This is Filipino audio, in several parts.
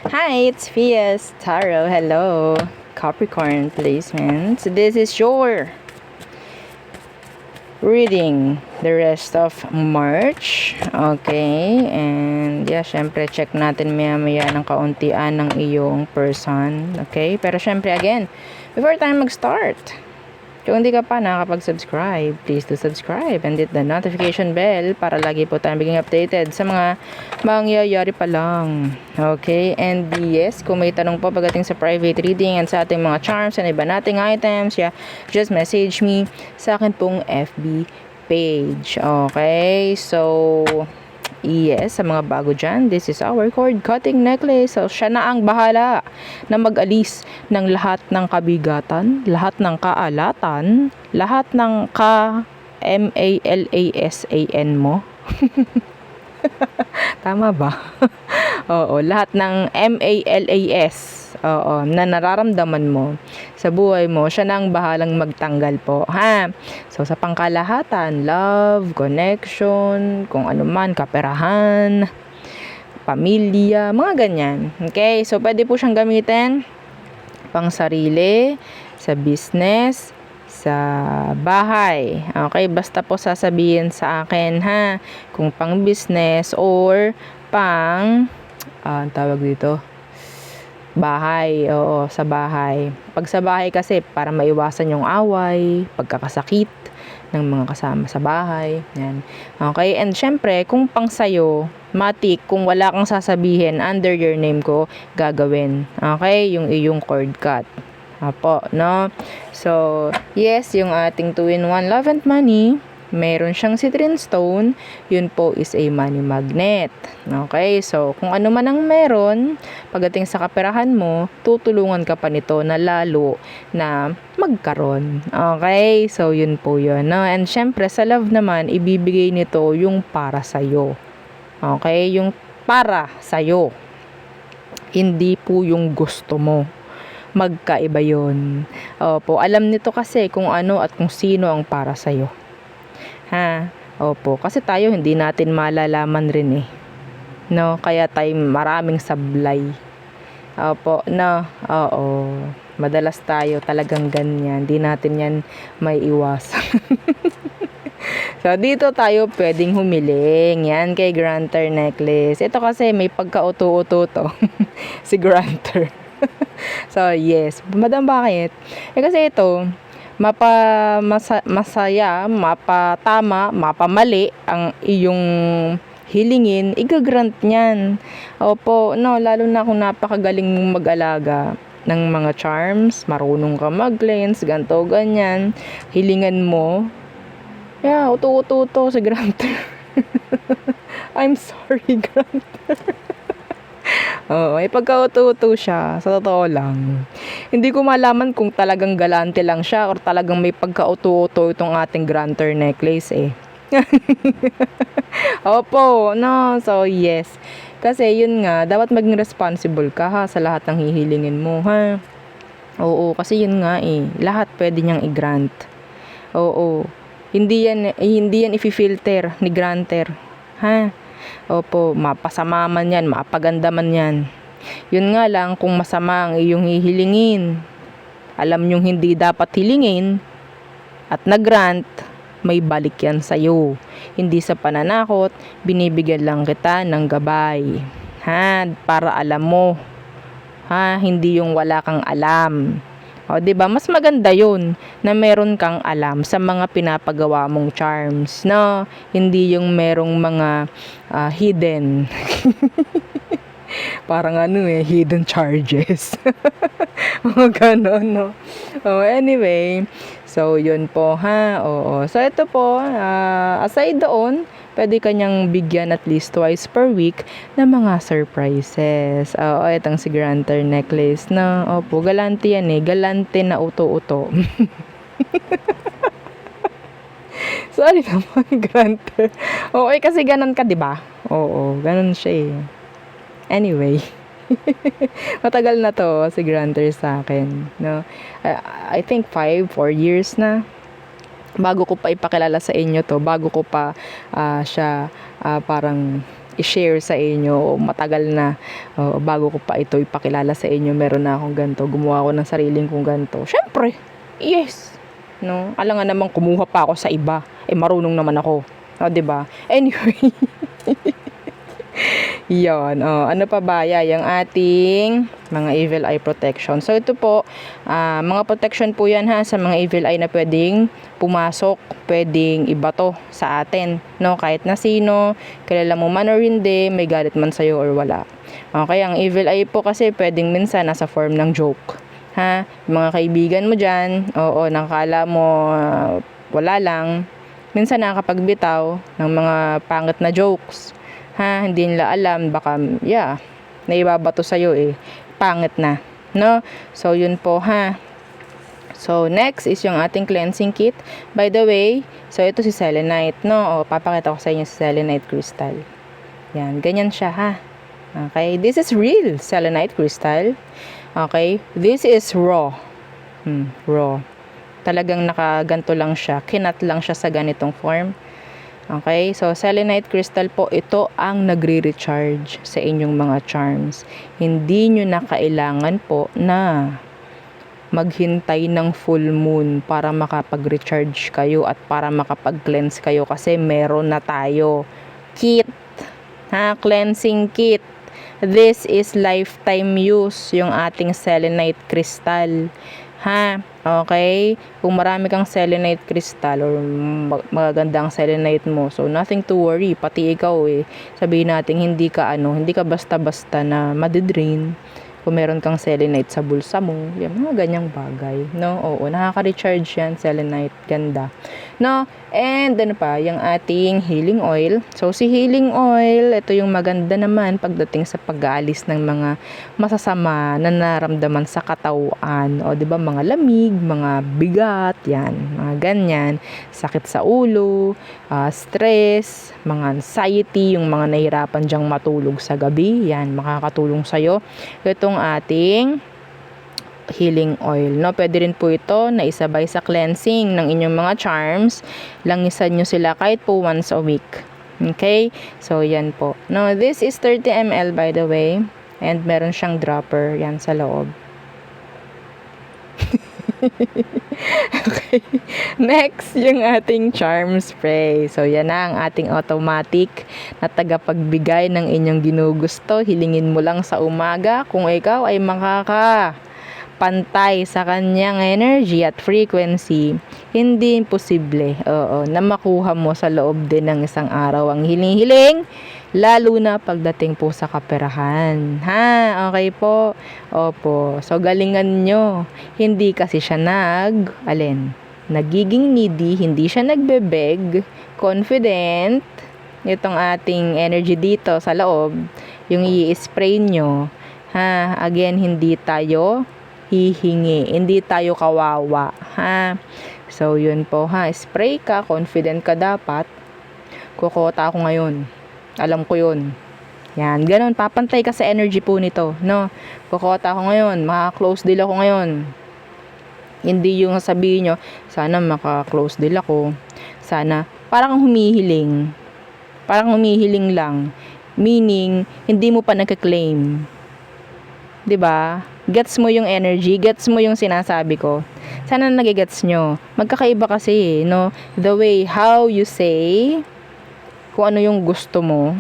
Hi, it's Fias Tarot. Hello, Capricorn placements. This is your reading the rest of March. Okay, and yeah, syempre check natin maya-maya ng kauntian ng iyong person. Okay, pero syempre again, before tayo mag-start, kung hindi ka pa nakakapag-subscribe, please do subscribe and hit the notification bell para lagi po tayong biging updated sa mga mangyayari pa lang. Okay? And yes, kung may tanong po pagdating sa private reading and sa ating mga charms and iba nating items, yeah, just message me sa akin pong FB page. Okay? So, yes, sa mga bago dyan, this is our cord cutting necklace. So, siya na ang bahala na mag-alis ng lahat ng kabigatan, lahat ng kaalatan, lahat ng MALASAN mo. Tama ba? Oo, lahat ng MALAS. Oo, na nararamdaman mo sa buhay mo, siya na ang bahalang magtanggal po, ha? So, sa pangkalahatan, love, connection, kung ano man, kaperahan, pamilya, mga ganyan. Okay? So, pwede po siyang gamitin pang sarili, sa business, sa bahay. Okay? Basta po sasabihin sa akin, ha? Kung pang business or pang, tawag dito, bahay. Oo, sa bahay. Pag sa bahay kasi, para maiwasan yung away, pagkakasakit ng mga kasama sa bahay. Yan. Okay? And syempre, kung pang sayo, matik, kung wala kang sasabihin under your name ko, gagawin. Okay? Yung iyong cord cut. Apo, no? So, yes, yung ating 2-in-1 Love and Money, meron siyang citrine stone, yun po is a money magnet. Okay, so kung ano man ang meron, pagdating sa kaperahan mo, tutulungan ka pa nito na lalo na magkaroon. Okay, so yun po yun. No? And syempre, sa love naman, ibibigay nito yung para sa'yo. Okay, yung para sa'yo. Hindi po yung gusto mo. Magkaiba yun. Opo, alam nito kasi kung ano at kung sino ang para sa'yo. Ha? Opo, kasi tayo hindi natin malalaman rin eh. No, kaya tayo maraming sablay. Opo, no. Oo. Madalas tayo talagang ganyan. Hindi natin yan may iwasan. So, dito tayo pwedeng humiling. Yan kay Granter necklace. Ito kasi may pagka-uto-uto to. Si Granter. So, yes. Madam, bakit? Kasi ito, masaya, mapatama, mapamali ang iyong hilingin, igagrant niyan. Opo, no, lalo na kung napakagaling mong mag-alaga ng mga charms, marunong ka mag-cleanse, ganto, ganyan, hilingan mo, yeah, uto-uto si Granter. I'm sorry, Granter. Oo, may pagka-uto-uto siya, sa totoo lang. Hindi ko malaman kung talagang galante lang siya or talagang may pagka-uto-uto itong ating Granter necklace eh. Opo, no, so yes. Kasi yun nga, dapat maging responsible ka ha sa lahat ng hihilingin mo, ha. Oo, kasi yun nga eh, lahat pwede niyang i-grant. Oo. Hindi yan i-filter ni Granter, ha. Opo, mapasama man yan, mapaganda man yan. Yun nga lang, kung masama ang iyong hihilingin, alam nyong hindi dapat hilingin, at nag-grant, may balik yan sa'yo. Hindi sa pananakot, binibigyan lang kita ng gabay. Ha? Para alam mo. Ha? Hindi yung wala kang alam. O, diba? Mas maganda yun na meron kang alam sa mga pinapagawa mong charms, no? Hindi yung merong mga hidden. Parang hidden charges. O, ganon, no? Oh, anyway, so, yun po, ha? Oo. So, ito po, aside doon, pwede kanyang bigyan at least twice per week ng mga surprises. Oo, itong si Granter necklace na, opo, galante yan eh. Galante na uto-uto. Sorry naman, Granter. Okay, kasi ganon ka, diba? Oo, ganon siya eh. Anyway. Matagal na to si Granter sa akin, no? I think 4 years na bago ko pa ipakilala sa inyo to, bago ko pa siya parang i-share sa inyo. Matagal na, bago ko pa ito ipakilala sa inyo, meron na akong ganito. Gumawa ako ng sariling kong ganito. Syempre, yes. No? Alam nga naman, kumuha pa ako sa iba. Marunong naman ako. Diba? Anyway. Yon, ano pa ba? Yung ating mga evil eye protection. So ito po, mga protection po yan ha, sa mga evil eye na pwedeng pumasok, pwedeng ibato sa atin, no? Kahit na sino, kilala mo man or hindi, may galit man sa'yo or wala. Okay, ang evil eye po kasi pwedeng minsan nasa form ng joke. Ha? Mga kaibigan mo dyan, nakakala mo wala lang, minsan nakakapagbitaw ng mga pangit na jokes. Ha, hindi nila alam, baka, naibabato sa'yo pangit na, no? So, yun po, ha. So, next is yung ating cleansing kit. By the way, so, ito si selenite, no? Papakita ko sa inyo si selenite crystal. Yan, ganyan siya, ha. Okay, this is real selenite crystal. Okay, this is raw. Raw. Talagang nakaganto lang siya, kinat lang siya sa ganitong form. Okay, so selenite crystal po, ito ang nagre-recharge sa inyong mga charms. Hindi nyo na kailangan po na maghintay ng full moon para makapag-recharge kayo at para makapag-cleanse kayo kasi meron na tayo kit, cleansing kit. This is lifetime use yung ating selenite crystal. Okay? Kung marami kang selenite crystal or magagandang selenite mo, so nothing to worry, pati ikaw sabihin natin hindi ka basta-basta na madidrain kung meron kang selenite sa bulsa mo, mga ganyang bagay, no? Nakaka-recharge yan, selenite, ganda, no? And ano pa, yung ating healing oil. So si healing oil, ito yung maganda naman pagdating sa pag-aalis ng mga masasama na nararamdaman sa katawan, di ba, mga lamig, mga bigat, yan, mga ganyan, sakit sa ulo, stress, mga anxiety, yung mga nahirapan dyang matulog sa gabi, yan, makakatulong sa'yo itong ating healing oil, no? Pwede rin po ito na isabay sa cleansing ng inyong mga charms. Langisan nyo sila kahit po once a week. Okay? So, yan po. No, this is 30 ml by the way. And meron siyang dropper yan sa loob. Okay. Next, yung ating charm spray. So, yan na ang ating automatic na tagapagbigay ng inyong ginugusto. Hilingin mo lang sa umaga kung ikaw ay makakapantay sa kanyang energy at frequency. Hindi imposible, na makuha mo sa loob din ng isang araw ang hiling-hiling. Lalo na pagdating po sa kaperahan. Okay po? Opo. So, galingan nyo. Hindi kasi siya nagiging needy, hindi siya nagbebeg, confident. Itong ating energy dito sa loob, yung i-spray nyo. Again, hindi tayo hihingi. Hindi tayo kawawa. So, yun po, spray ka, confident ka dapat. Kukota ako ngayon. Alam ko yun. Yan, ganun, papantay ka sa energy po nito, no? Kukota ako ngayon, maka-close deal ako ngayon. Hindi yung sabihin nyo, sana maka-close deal ako. Sana, parang humihiling. Parang humihiling lang. Meaning, hindi mo pa nagka-claim. 'Di ba? Gets mo yung energy, gets mo yung sinasabi ko. Sana nagigets nyo. Magkakaiba kasi, no? The way how you say kung ano yung gusto mo,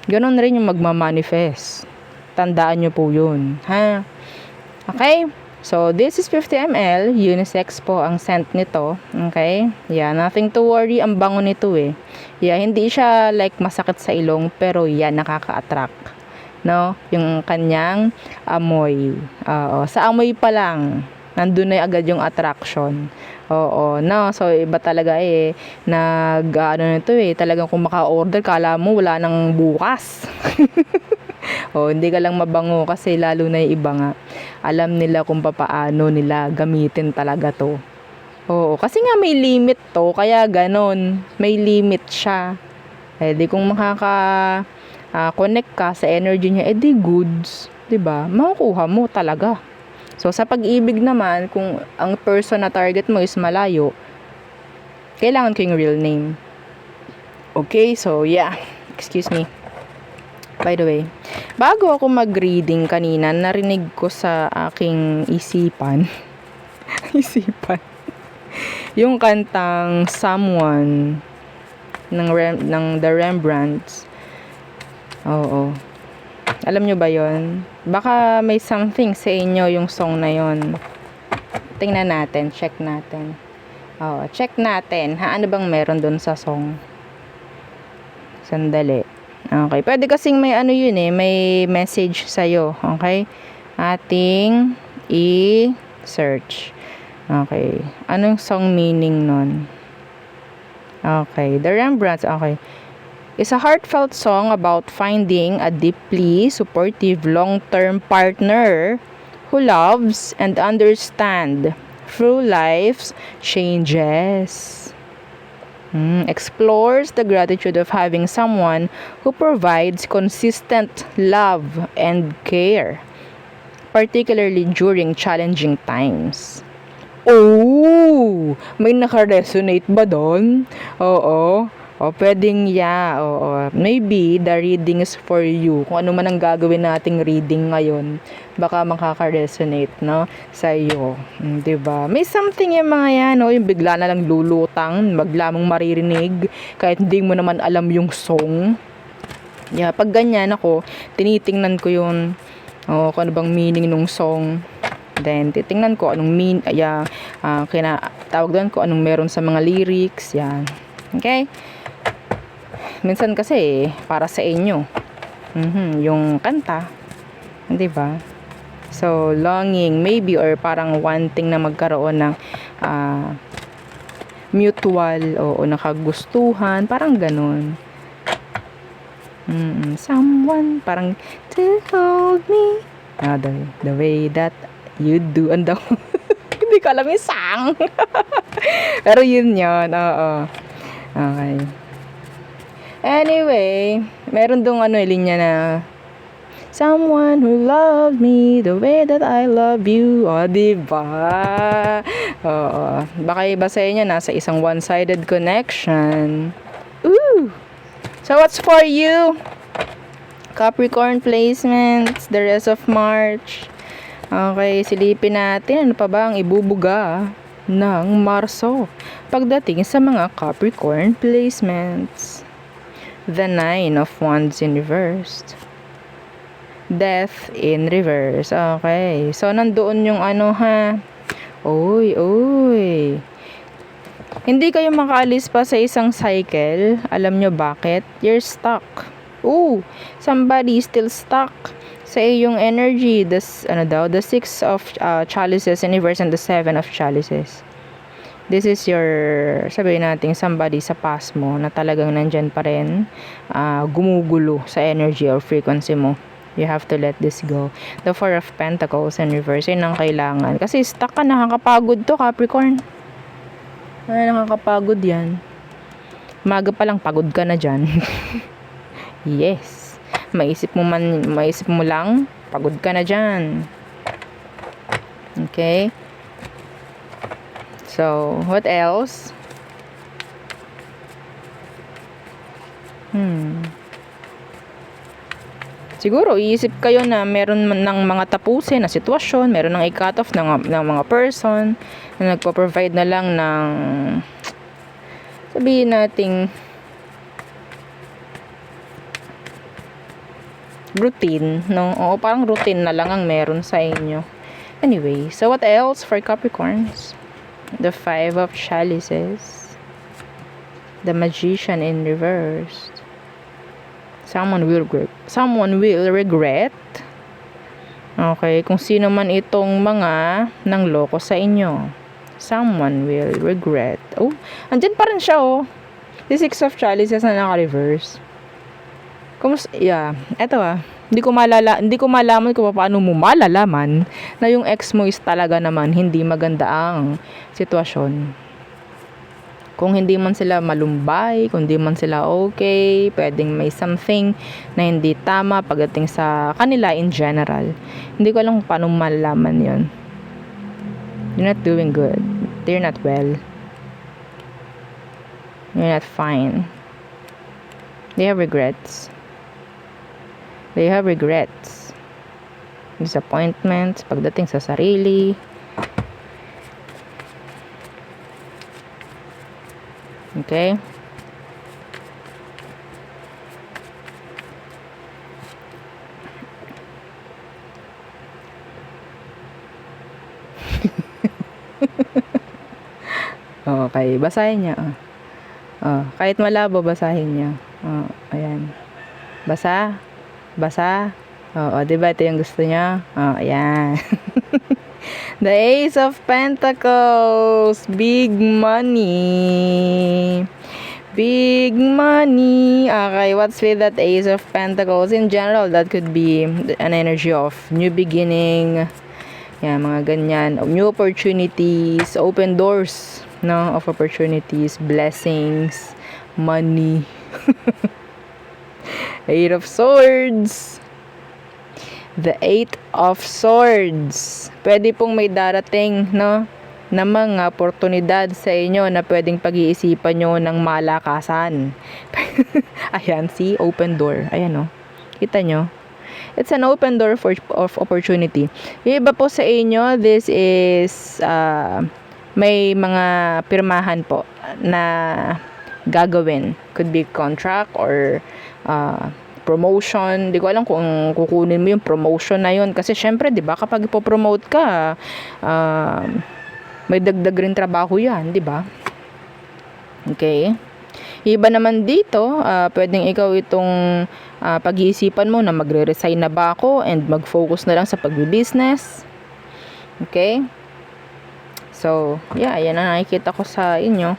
ganon rin yung magmamanifest. Tandaan nyo po yun. Okay? So, this is 50 ml. Unisex po ang scent nito. Okay? Yeah, nothing to worry. Ang bango nito Yeah, hindi siya like masakit sa ilong, pero nakaka-attract. No? Yung kanyang amoy. Sa amoy pa lang, nandun na agad yung attraction. No, so iba talaga nito talagang kung maka-order, kala mo wala nang bukas. Hindi ka lang mabango kasi lalo na yung iba nga. Alam nila kung paano nila gamitin talaga to. Kasi nga may limit to, kaya ganon. May limit siya. Di kung connect ka sa energy niya, di goods. 'Di ba? Makukuha mo talaga. So, sa pag-ibig naman, kung ang person na target mo is malayo, kailangan ko yung real name. Okay, so yeah. excuse me. By the way, bago ako mag-reading kanina, narinig ko sa aking isipan, yung kantang Someone ng The Rembrandts. Oo. Alam nyo ba yon? Baka may something sa inyo yung song na yon. Tingnan natin, check natin. Oo, check natin. Ano bang meron dun sa song? Sandali. Okay, pwede kasing may ano yun may message sa'yo. Okay? Ating i-search. Okay. Anong song meaning nun? Okay, The Rembrandts. Okay. It's a heartfelt song about finding a deeply supportive long-term partner who loves and understands through life's changes. Explores the gratitude of having someone who provides consistent love and care, particularly during challenging times. Oh! May naka-resonate ba doon? Oo. O, pwedeng oo. Maybe the reading is for you. Kung ano man ang gagawin nating reading ngayon, baka makaka-resonate, no? Sa iyo. Diba? May something yung mga yan, no? Yung bigla na lang lulutang, bigla mong maririnig, kahit hindi mo naman alam yung song. Yeah, pag ganyan ako, tinitingnan ko yung, kung ano bang meaning ng song. Then, titingnan ko anong tawag doon ko anong meron sa mga lyrics. Yan. Okay? Minsan kasi para sa inyo yung kanta, di ba? So longing maybe, or parang wanting na magkaroon ng mutual o nakagustuhan, parang ganun. Someone parang to hold me the way that you do. Ando hindi ko alam yung song. Pero yun oo. Okay. Anyway, meron dong linya na someone who loved me the way that I love you. Diba? Oo. Baka iba sa inyo, nasa isang one-sided connection. Ooh! So, what's for you? Capricorn placements, the rest of March. Okay, silipin natin. Ano pa ba ang ibubuga ng Marso pagdating sa mga Capricorn placements? The Nine of Wands in reverse. Death in reverse. Okay. So, nandoon yung Uy. Hindi kayo makaalis pa sa isang cycle. Alam nyo bakit? You're stuck. Somebody still stuck sa iyong energy. The Six of Chalices in reverse and the Seven of Chalices. This is your, sabihin natin, somebody sa past mo na talagang nandyan pa rin, gumugulo sa energy or frequency mo. You have to let this go. The Four of Pentacles in reverse, yun ang kailangan. Kasi stuck ka, nakakapagod to, Capricorn. Nakakapagod yan. Maga pa lang, pagod ka na dyan. Yes. Maisip mo lang, pagod ka na dyan. Okay? So, what else? Siguro, iisip kayo na meron ng mga tapusin na sitwasyon, meron ng i-cut off ng mga person na nagpo-provide na lang ng, sabihin nating, routine, no? O parang routine na lang ang meron sa inyo. Anyway, so what else for Capricorns? The Five of Chalices. The Magician in reverse. Someone will regret. Okay, kung sino man itong mga nangloko sa inyo. Someone will regret. Andyan pa rin siya, The Six of Chalices na naka-reverse. Eto hindi ko malaman kung paano mo malalaman na yung ex mo is talaga naman hindi maganda ang sitwasyon. Kung hindi man sila malumbay, kung hindi man sila okay, pwedeng may something na hindi tama pagdating sa kanila in general. Hindi ko alam kung paano malalaman yon. You're not doing good. They're not well. You're not fine. They have regrets. They have regrets. Disappointments pagdating sa sarili. Okay? Okay, basahin niya. Kahit malabo, basahin niya. Ayan. Basa. Basa. Oo, diba ito yung gusto niya? Ayan. The Ace of Pentacles. Big money. Big money. Okay, what's with that Ace of Pentacles? In general, that could be an energy of new beginning. Yan, mga ganyan. New opportunities, open doors, no, of opportunities, blessings, money. Eight of Swords. The Eight of Swords. Pwede pong may darating, no, na mga oportunidad sa inyo na pwedeng pag-iisipan nyo ng malakasan. Ayan, see? Open door. Ayan, no. Kita nyo? It's an open door of opportunity. Yung iba po sa inyo, this is may mga pirmahan po na gagawin. Could be contract or promotion. Di ko alam kung kukunin mo yung promotion na yun. Kasi syempre, di ba, kapag ipopromote ka, may dagdag rin trabaho yan, di ba? Okay. Iba naman dito, pwedeng ikaw itong pag-iisipan mo na magre-resign na ba ako and mag-focus na lang sa pag-business. Okay? So, yeah, yan ang nakikita ko sa inyo.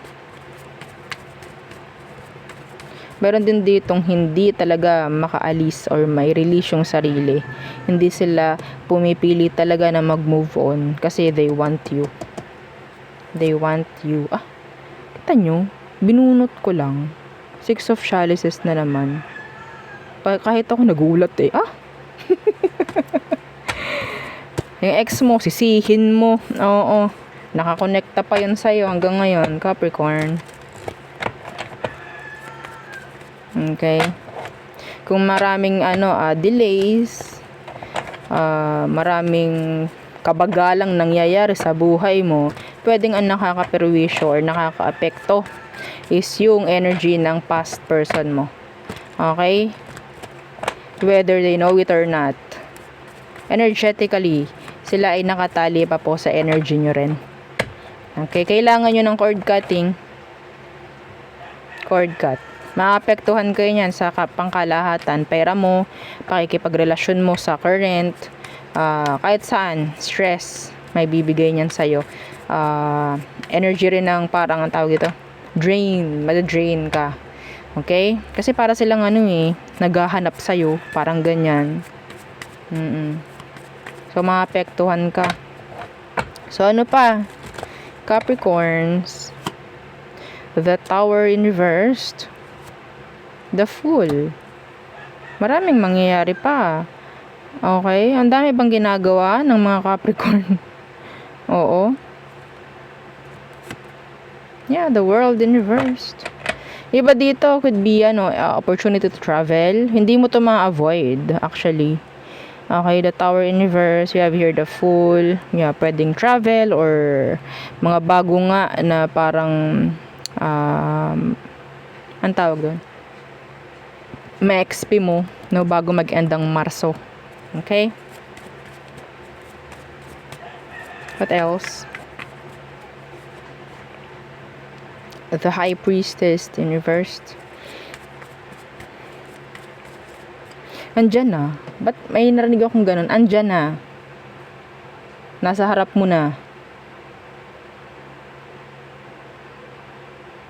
Meron din ditong hindi talaga makaalis or may release yung sarili. Hindi sila pumipili talaga na mag-move on kasi they want you. They want you. Kita nyo? Binunot ko lang. Six of Chalices na naman. Kahit ako nagulat eh. Yung ex mo, sisihin mo. Oo. Nakakonekta pa yun sa'yo hanggang ngayon, Capricorn. Okay. Kung maraming delays, maraming kabagalang nangyayari sa buhay mo, pwedeng ang nakakaperwisyo or nakakaapekto is yung energy ng past person mo. Okay? Whether they know it or not. Energetically, sila ay nakatali pa po sa energy nyo rin. Okay? Kailangan nyo ng cord cutting. Cord cut. Maapektuhan kayo niyan sa pangkalahatan. Pera mo, pakikipagrelasyon mo sa current, kahit saan, stress, may bibigay niyan sa'yo. Energy rin ng parang ang tawag ito, drain, madadrain ka. Okay? Kasi para silang naghahanap sa'yo, parang ganyan. So, maapektuhan ka. So, ano pa? Capricorns, the Tower in reversed, the Fool. Maraming mangyayari pa. Okay? Ang dami bang ginagawa ng mga Capricorn? Oo. Yeah, the World in reversed. Iba dito could be opportunity to travel. Hindi mo to ma-avoid actually. Okay, the Tower in reverse, we have here the Fool. Yeah, pwedeng travel or mga bago nga na parang ang tawag doon, ma-XP mo no, bago mag-end ang Marso. Okay? What else? The High Priestess in reversed. Andyan na. Ba't may narinig akong ganun? Andyan na. Nasa harap mo na.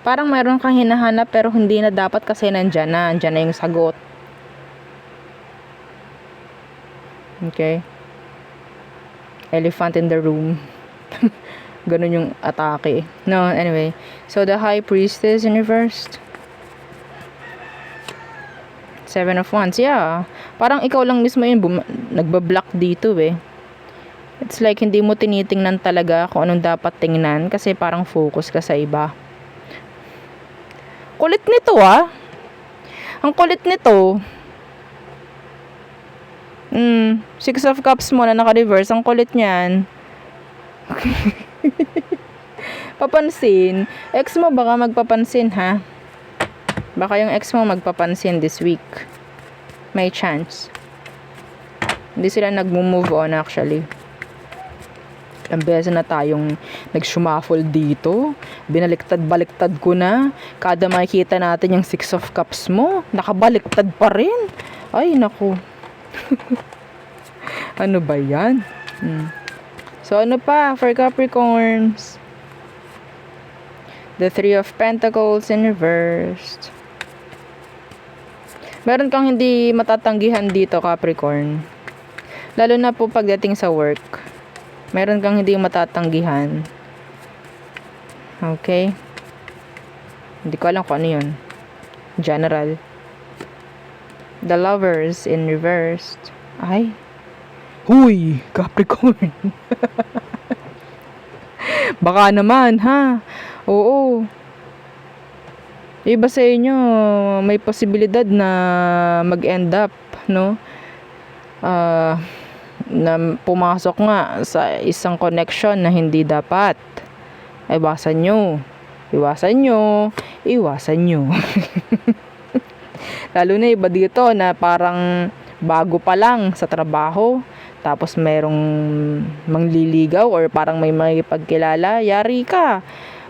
Parang mayroon kang hinahanap pero hindi na dapat kasi nandyan na. Andyan na yung sagot. Okay? Elephant in the room. Ganun yung atake. No, anyway. So, the High Priestess in reversed. Seven of Wands. Yeah. Parang ikaw lang mismo yun nagbablock dito eh. It's like hindi mo tinitingnan talaga kung anong dapat tingnan kasi parang focus ka sa iba. Kulit nito Ang kulit nito. Six of Cups mo na naka-reverse. Ang kulit niyan. Papansin. Ex mo baka magpapansin, ha? Baka yung ex mo magpapansin this week. May chance. Hindi sila nag-move on actually. Ang beses na tayong nag-shumaffle dito. Binaliktad-baliktad ko na. Kada makikita natin yung Six of Cups mo, nakabaliktad pa rin. Ay, naku. Ano ba yan? So, ano pa for Capricorns? The Three of Pentacles in reversed. Meron kang hindi matatanggihan dito, Capricorn. Lalo na po pagdating sa work. Meron kang hindi matatanggihan. Okay? Hindi ko alam kung ano yun. General. The Lovers in reversed. Ay. Huy! Capricorn! Baka naman, ha? Oo. Iba sa inyo, may posibilidad na mag-end up, no? Na pumasok nga sa isang connection na hindi dapat. Iwasan nyo. Iwasan nyo. Iwasan nyo. Lalo na iba dito na parang bago pa lang sa trabaho. Tapos merong mangliligaw or parang may makipagkilala. Yari ka.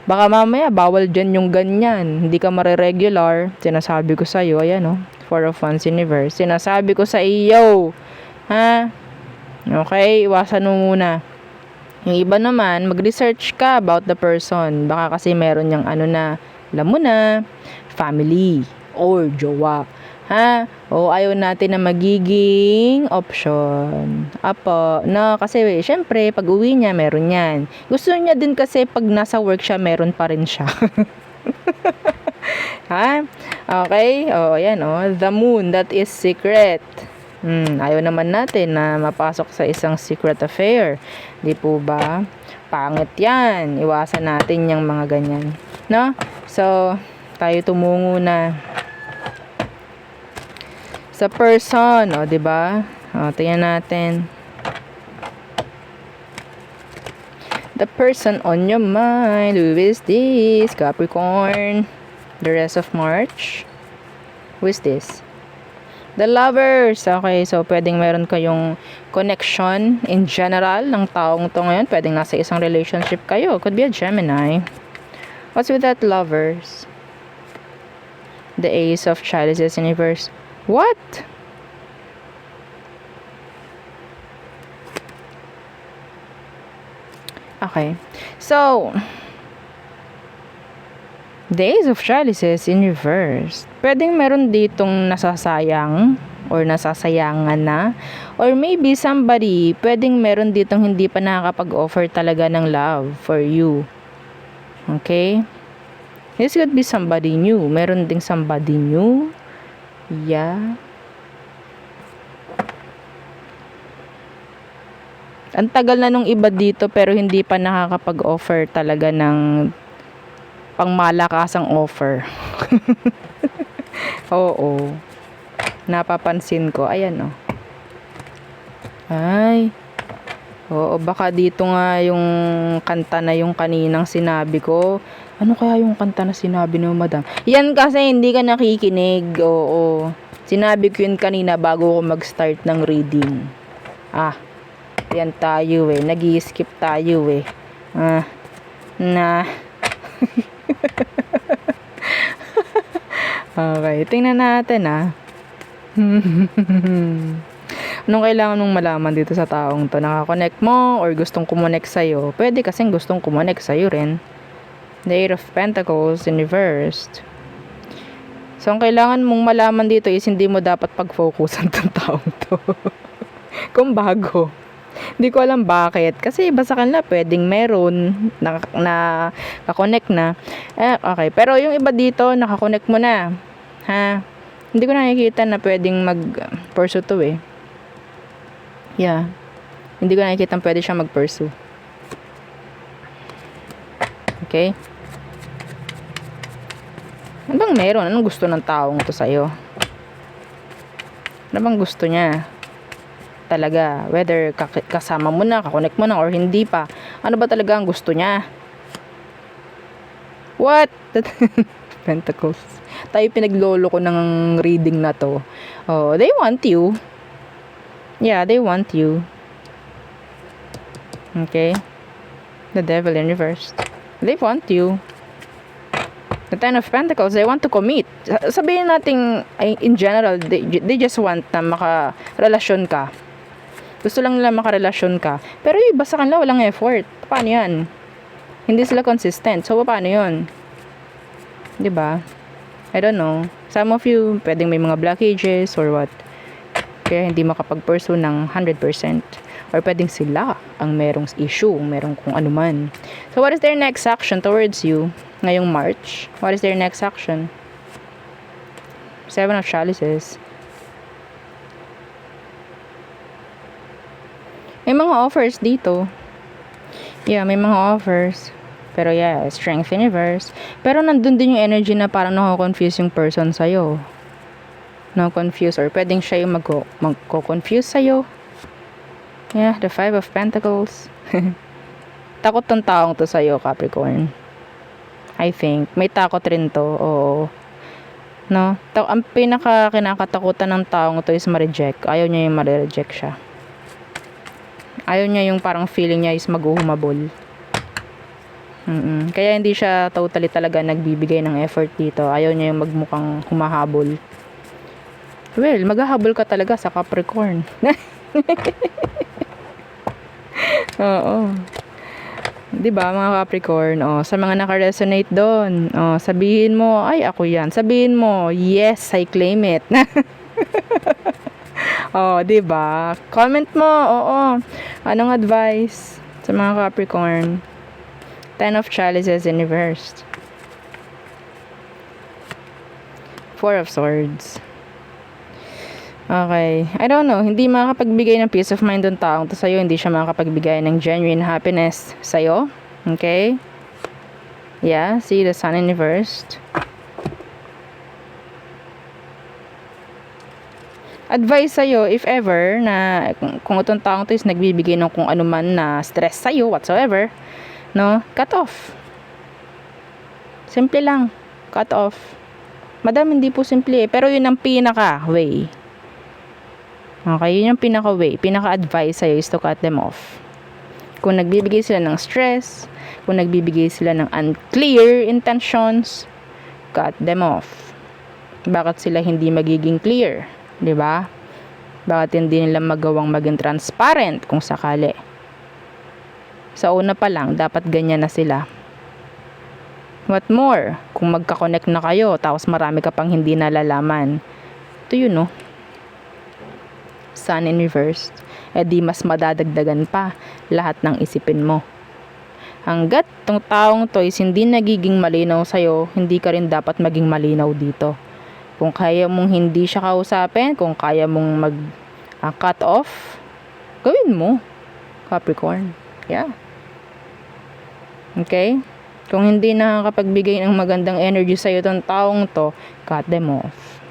Baka mamaya bawal dyan yung ganyan. Hindi ka mariregular. Sinasabi ko sa'yo. Ayan o. Four of Wands in reverse. Sinasabi ko sa iyo. Ha? Okay? Iwasan mo muna. Yung iba naman, mag-research ka about the person. Baka kasi meron yung ano na, alam mo na, family or jowa. Ha? O ayaw natin na magiging option. Apo, no? Kasi syempre, pag uwi niya, meron yan. Gusto niya din kasi pag nasa work siya, meron pa rin siya. Ha? Okay? O, ayan o. The moon, that is secret. Ayaw naman natin na mapasok sa isang secret affair. Di po ba? Pangit yan. Iwasan natin yung mga ganyan. No? So, tayo tumungo na sa person. O, di ba? O, tingnan natin. The person on your mind. Who is this? Capricorn. The rest of March. Who is this? The Lovers. Okay, so pwedeng meron kayong connection in general ng taong to ngayon. Pwedeng nasa isang relationship kayo. Could be a Gemini. What's with that Lovers? The Ace of Chalices in reverse. What? Okay. So, the Ace of Chalices in reverse. Pwedeng meron ditong nasasayang or nasasayangan na. Or maybe somebody, pwedeng meron ditong hindi pa nakakapag-offer talaga ng love for you. Okay? This could be somebody new. Meron ding somebody new. Yeah. Ang tagal na nung iba dito pero hindi pa nakakapag-offer talaga ng pangmalakasang offer. Oo. Napapansin ko. Ayan, oh. Ay. Oo, baka dito nga yung kanta na yung kaninang sinabi ko. Ano kaya yung kanta na sinabi mo, madam? Yan kasi hindi ka nakikinig. Oo. Sinabi ko yun kanina bago ko mag-start ng reading. Yan tayo eh. Nag-i-skip tayo eh. Okay, tingnan natin Anong kailangan mong malaman dito sa taong to? Nakakonect mo or gustong kumonect sa'yo? Pwede kasing gustong kumonect sa'yo rin. The Eight of Pentacles in reversed. So, ang kailangan mong malaman dito is hindi mo dapat pag-focusan tong taong to. Kung bago. Hindi ko alam bakit. Kasi iba sa kanila pwedeng meron nakakonect na. Okay. Pero yung iba dito, nakakonect mo na. Ha? Hindi ko nakikita na pwedeng mag-pursue to eh. Yeah. Hindi ko nakikita pwede siya mag-pursue. Okay? Ano bang meron? Anong gusto ng taong to sa'yo? Ano bang gusto niya? Talaga, whether kasama mo na, kakonect mo na, or hindi pa. Ano ba talaga ang gusto niya? What? Pentacles. Tayo pinaglolo ko ng reading na to. Oh, they want you. Yeah, they want you. Okay? The devil in reverse. They want you. The Ten of Pentacles, they want to commit. Sabihin natin, in general, they just want na makarelasyon ka. Gusto lang nila makarelasyon ka. Pero yung iba sa kanila walang effort. Paano yan? Hindi sila consistent. So, paano yun? Diba? I don't know. Some of you, pwedeng may mga blockages or what. Kaya hindi makapag-pursue ng 100%. Or pwedeng sila ang merong issue, merong kung ano man. So, what is their next action towards you ngayong March? What is their next action? Seven of Chalices. May mga offers dito. Yeah, may mga offers. Pero yeah, strength in reverse. Pero nandun din yung energy na parang nako-confuse yung person sa'yo. No-confuse. Or pwedeng siya yung magko-confuse sa'yo. Yeah, the Five of Pentacles. Takot tong taong to sa'yo, Capricorn. I think. May takot rin to. Oo. No? Ang kinakatakutan ng taong to is ma-reject. Ayaw niya yung ma-reject siya. Ayaw niya yung parang feeling niya is maghuhumabol. Kaya hindi siya totally talaga nagbibigay ng effort dito. Ayaw niya yung magmukhang humahabol. Well, maghahabol ka talaga sa Capricorn. Oo. 'Di ba mga Capricorn? Oh, sa mga naka-resonate doon, oh, sabihin mo, ay ako 'yan. Sabihin mo, yes, I claim it. Oh, 'di ba? Comment mo, oo. Anong advice sa mga Capricorn? Ten of Chalices in reversed. Four of Swords. Okay. I don't know. Hindi makakapagbigay ng peace of mind ng taong to sa'yo. Hindi siya makakapagbigay ng genuine happiness sa'yo. Okay? Yeah. See the Sun in reversed. Advice sa'yo, if ever, na kung itong taong to is nagbibigay ng kung ano man na stress sa'yo, whatsoever, no? Cut off. Simple lang. Cut off. Madam, hindi po simple eh. Pero yun ang pinaka-way. Okay, yun yung pinaka-way. Pinaka-advice sa'yo is to cut them off. Kung nagbibigay sila ng stress, kung nagbibigay sila ng unclear intentions, cut them off. Bakit sila hindi magiging clear? 'Di ba? Bakit hindi nila magawang maging transparent kung sakali? Sa una pa lang, dapat ganyan na sila. What more? Kung magka-connect na kayo, tapos marami ka pang hindi nalalaman. Ito yun, no? Sun in reverse. Eh di mas madadagdagan pa lahat ng isipin mo. Hanggat tong taong to is hindi nagiging malinaw sa'yo, hindi ka rin dapat maging malinaw dito. Kung kaya mong hindi siya kausapin, kung kaya mong cut off, gawin mo, Capricorn. Yeah. Okay? Kung hindi nakakapagbigay ng magandang energy sa'yo tong taong to, cut them off.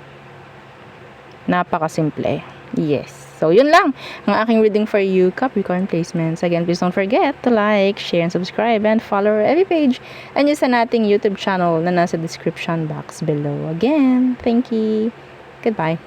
Napakasimple. Yes. So, yun lang ang aking reading for you, Capricorn placements. Again, please don't forget to like, share, and subscribe, and follow our every page. And yung sa nating YouTube channel na nasa description box below. Again, thank you. Goodbye.